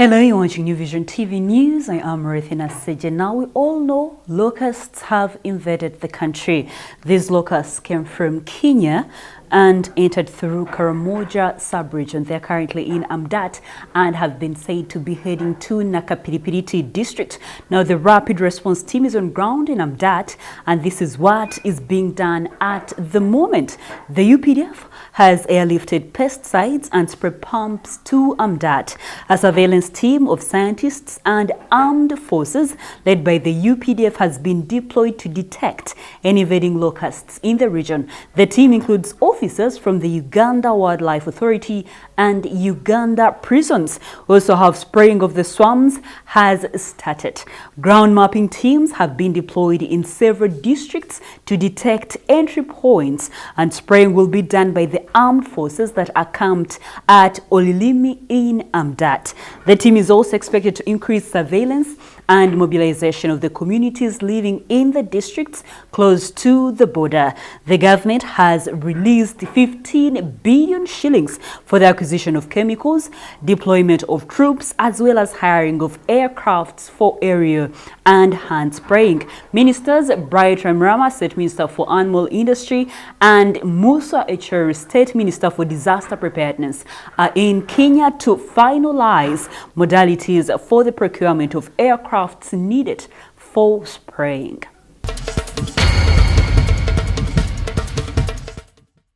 Hello, you're watching New Vision TV News. I am Rethina Seje. Now, we all know locusts have invaded the country. These locusts came from Kenya and entered through Karamoja sub-region. They're currently in Amdat and have been said to be heading to Nakapiripiriti district. Now, the rapid response team is on ground in Amdat, and this is what is being done at the moment. The UPDF has airlifted pesticides and spray pumps to Amdat. A surveillance team of scientists and armed forces led by the UPDF has been deployed to detect any invading locusts in the region. The team includes officers from the Uganda Wildlife Authority and Uganda prisons. Also have spraying of the swarms has started. Ground mapping teams have been deployed in several districts to detect entry points, and spraying will be done by the armed forces that are camped at Olilimi in Amdat. The team is also expected to increase surveillance and mobilization of the communities living in the districts close to the border. The government has released 15 billion shillings for the acquisition of chemicals, deployment of troops, as well as hiring of aircrafts for aerial and hand spraying. Ministers Bright Ramrama, State Minister for Animal Industry, and Musa Echeri, State Minister for Disaster Preparedness, are in Kenya to finalize modalities for the procurement of aircrafts needed for spraying.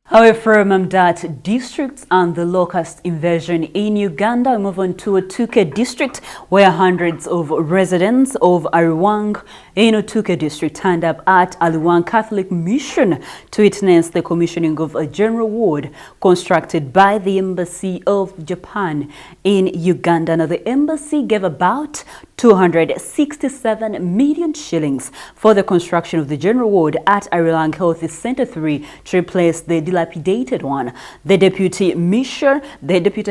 However, from Amdat district and the locust invasion in Uganda, we move on to Otuke district, where hundreds of residents of Ariwang in Otuke district turned up at Aliwang Catholic Mission to witness the commissioning of a general ward constructed by the Embassy of Japan in Uganda. Now, the embassy gave about 267 million shillings for the construction of the general ward at Ariwang Health Center 3 to replace the dilapidated one. The deputy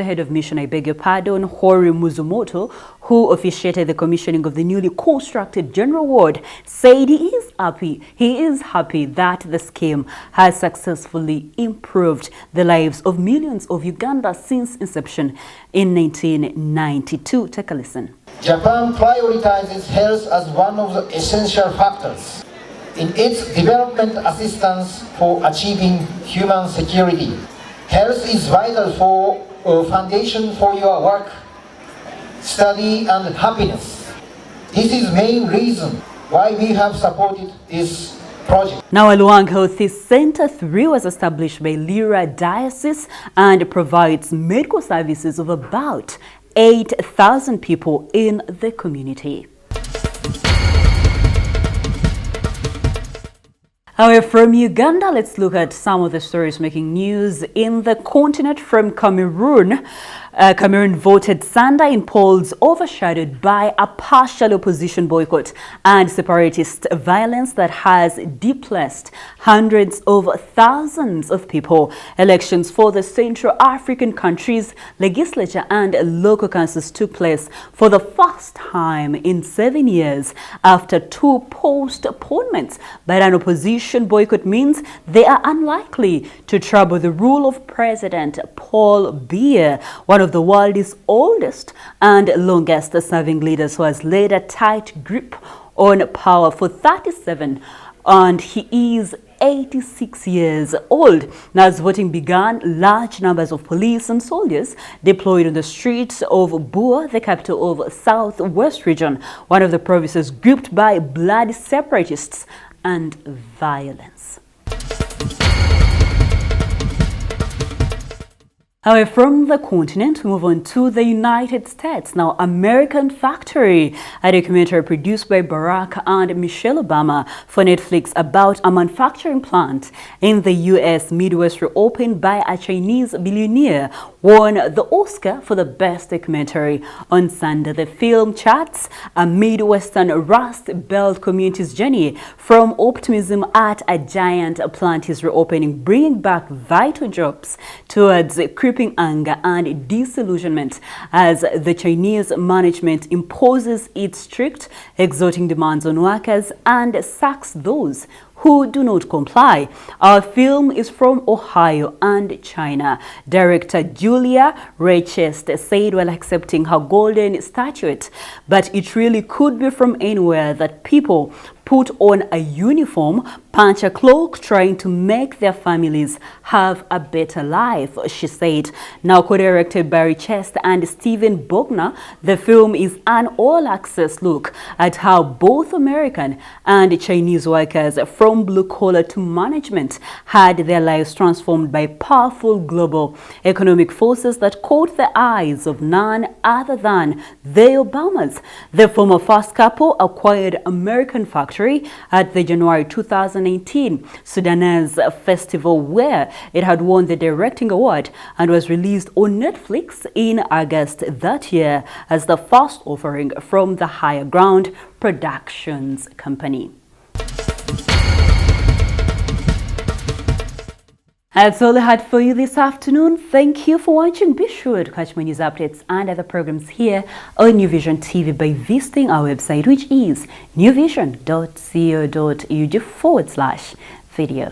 head of mission, I beg your pardon, Hori Muzumoto, who officiated the commissioning of the newly constructed general ward, said he is happy that the scheme has successfully improved the lives of millions of Uganda since inception in 1992. Take a listen. Japan prioritizes health as one of the essential factors in its development assistance for achieving human security. Health is vital for a foundation for your work, study, and happiness. This is the main reason why we have supported this project. Now, Aliwang Health Center 3 was established by Lira Diocese and provides medical services of about 8,000 people in the community. However, from Uganda, let's look at some of the stories making news in the continent. From Cameroon, Cameroon voted Sunday in polls overshadowed by a partial opposition boycott and separatist violence that has displaced hundreds of thousands of people. Elections for the Central African country's legislature and local councils took place for the first time in 7 years after 2 postponements, but an opposition boycott means they are unlikely to trouble the rule of President Paul Biya, one of the world's oldest and longest serving leaders, who has laid a tight grip on power for 37, and he is 86 years old. Now, as voting began, large numbers of police and soldiers deployed on the streets of Bua, the capital of Southwest region, one of the provinces gripped by bloody separatists and violence. However, from the continent, we move on to the United States. Now, American Factory, a documentary produced by Barack and Michelle Obama for Netflix about a manufacturing plant in the U.S. Midwest reopened by a Chinese billionaire, won the Oscar for the best documentary on Sunday. The film charts a Midwestern Rust Belt community's journey from optimism at a giant plant is reopening, bringing back vital jobs, towards creeping anger and disillusionment as the Chinese management imposes its strict, extorting demands on workers and sacks those who do not comply. Our film is from Ohio and China. Director Julia Raychest said while accepting her golden statuette, but it really could be from anywhere that people put on a uniform, punch a cloak, trying to make their families have a better life, she said. Now co-directed by Raychest and Stephen Bogner, the film is an all-access look at how both American and Chinese workers from blue-collar to management had their lives transformed by powerful global economic forces that caught the eyes of none other than the Obamas. The former first couple acquired American factory at the January 2018 Sudanese festival, where it had won the directing award and was released on Netflix in August that year as the first offering from the Higher Ground Productions company. That's all I had for you this afternoon. Thank you for watching. Be sure to catch my news updates and other programs here on New Vision TV by visiting our website, which is newvision.co.ug/video.